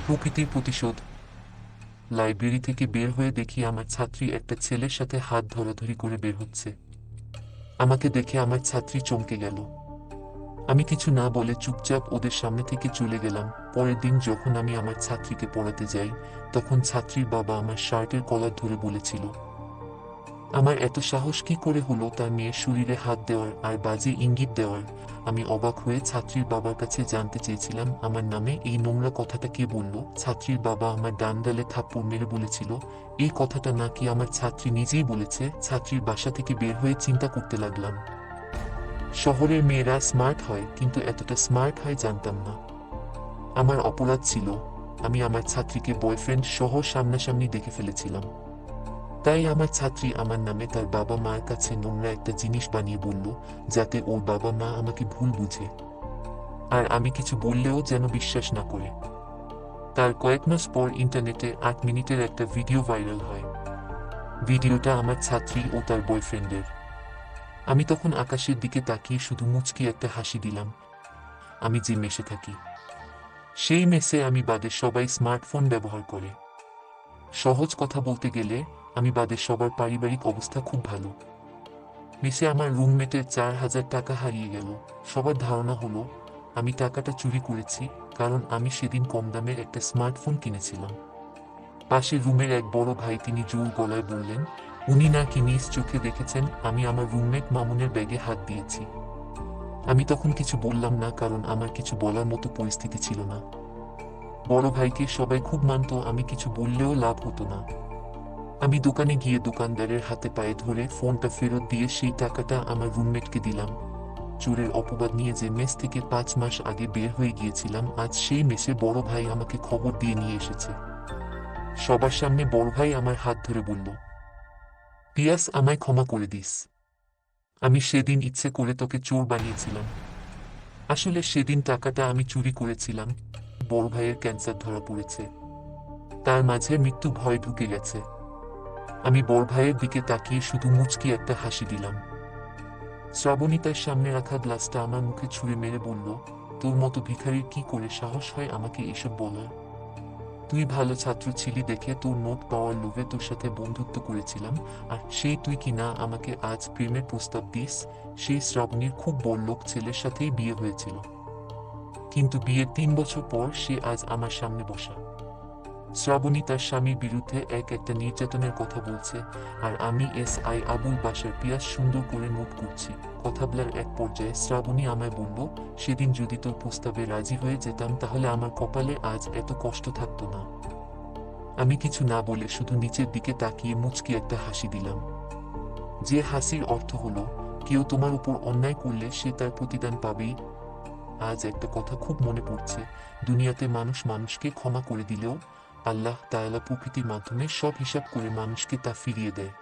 প্রকৃতির প্রতিশোধ। লাইব্রেরি থেকে বের হয়ে দেখি আমার ছাত্রী একটা ছেলের সাথে হাত ধরাধরি করে বের হচ্ছে। আমাকে দেখে আমার ছাত্রী চমকে গেল। আমি কিছু না বলে চুপচাপ ওদের সামনে থেকে চলে গেলাম। পরের দিন যখন আমি আমার ছাত্রীকে পড়াতে যাই, তখন ছাত্রীর বাবা আমার শার্টের কলার ধরে বলেছিল, আমার এত সাহস কি করে হলো তার মেয়ের শরীরে হাত দেওয়ার আর বাজে ইঙ্গিত দেওয়ার। আমি অবাক হয়ে ছাত্রীর বাবার কাছে জানতে চেয়েছিলাম আমার নামে এই নোংরা কথাটা কে বলল। ছাত্রীর বাবা আমার ডান গালে থাপ্পড় মেরে বলেছিল, এই কথাটা নাকি আমার ছাত্রী নিজেই বলেছে। ছাত্রীর বাসা থেকে বের হয়ে চিন্তা করতে লাগলাম, শহরের মেয়েরা স্মার্ট হয়, কিন্তু এতটা স্মার্ট হয় জানতাম না। আমার অপরাধ ছিল, আমি আমার ছাত্রীকে বয়ফ্রেন্ড সহ সামনাসামনি দেখে ফেলেছিলাম। তাই আমার ছাত্রী আমার নামে তার বাবা মায়ের কাছে নোংরা একটা জিনিস বানিয়ে বলল, যাতে ওর বাবা মা আমাকে ভুল বুঝে আর আমি কিছু বললেও যেন বিশ্বাস না করে। তার কয়েক মাস পর ইন্টারনেটে 8 মিনিটের একটা ভিডিও ভাইরাল হয়। ভিডিওটা আমার ছাত্রী ও তার বয়ফ্রেন্ডের। আমি তখন আকাশের দিকে তাকিয়ে শুধু মুচকি একটা হাসি দিলাম। আমি যে মেসে থাকি, সেই মেসে আমি বাদে সবাই স্মার্টফোন ব্যবহার করে। সহজ কথা বলতে গেলে, আমি বাদে সবার পারিবারিক অবস্থা খুব ভালো। মেসে আমার রুমমেটের 4,000 টাকা হারিয়ে গেল। সবার ধারণা হলো আমি টাকাটা চুরি করেছি, কারণ আমি সেদিন কম দামের একটা স্মার্টফোন কিনেছিলাম। পাশের রুমের এক বড় ভাই তিনি জোর গলায় বললেন, উনি নাকি নিজ চোখে দেখেছেন আমি আমার রুমমেট মামুনের ব্যাগে হাত দিয়েছি। আমি তখন কিছু বললাম না, কারণ আমার কিছু বলার মতো পরিস্থিতি ছিল না। বড় ভাইকে সবাই খুব মানত, আমি কিছু বললেও লাভ হতো না। আমি দোকানে গিয়ে দোকানদারের হাতে পায়ে ধরে ফোনটা ফেরত দিয়ে সেই টাকাটা আমার রুমমেটকে দিলাম। চোরের অপবাদ নিয়ে যে মেস থেকে 5 মাস আগে বের হয়ে গিয়েছিলাম, আজ সেই মেসে বড় ভাই আমাকে খবর দিয়ে নিয়ে এসেছে। সবার সামনে বড় ভাই আমার হাত ধরে বলল, পিয়াস, আমায় ক্ষমা করে দিস। আমি সেদিন ইচ্ছে করে তোকে চোর বানিয়েছিলাম। আসলে সেদিন টাকাটা আমি চুরি করেছিলাম। বড় ভাইয়ের ক্যান্সার ধরা পড়েছে, তার মাঝে মৃত্যু ভয় ঢুকে গেছে। আমি বড় ভাইয়ের দিকে তাকিয়ে শুধু মুচকি একটা হাসি দিলাম। শ্রাবণী তার সামনে রাখা গ্লাসটা আমার মুখে ছুঁড়ে মেরে বলল, তোর মতো ভিখারির কি করে সাহস হয় আমাকে এসব বলার? তুই ভালো ছাত্র ছিলি দেখে তোর নোট পাওয়ার লোভে তোর সাথে বন্ধুত্ব করেছিলাম, আর সেই তুই কি না আমাকে আজ প্রেমের প্রস্তাব দিস? সেই শ্রাবণীর খুব বড়লোক ছেলের সাথেই বিয়ে হয়েছিল, কিন্তু বিয়ের 3 বছর পর সে আজ আমার সামনে বসা। শ্রাবণী তার স্বামীর বিরুদ্ধে একটা নির্যাতনের কথা বলছে, আর আমি SI আবুল বাসার পিয়াস সুন্দর করে নোট করছি। কথা বলার এক পর্যায়ে শ্রাবণী আমায় বলল, সেদিন যদি তোর প্রস্তাবে রাজি হয়ে যেতাম তাহলে আমার কপালে আজ এত কষ্ট থাকতো না। আমি কিছু না বলে শুধু নিচের দিকে তাকিয়ে মুচকি একটা হাসি দিলাম, যে হাসির অর্থ হলো, কেউ তোমার উপর অন্যায় করলে সে তার প্রতিদান পাবেই। আজ একটা কথা খুব মনে পড়ছে, দুনিয়াতে মানুষ মানুষকে ক্ষমা করে দিলেও আল্লাহ তাআলা প্রকৃতির মাধ্যমে সব হিসাব করে মানুষকে তা ফিরিয়ে দেয়।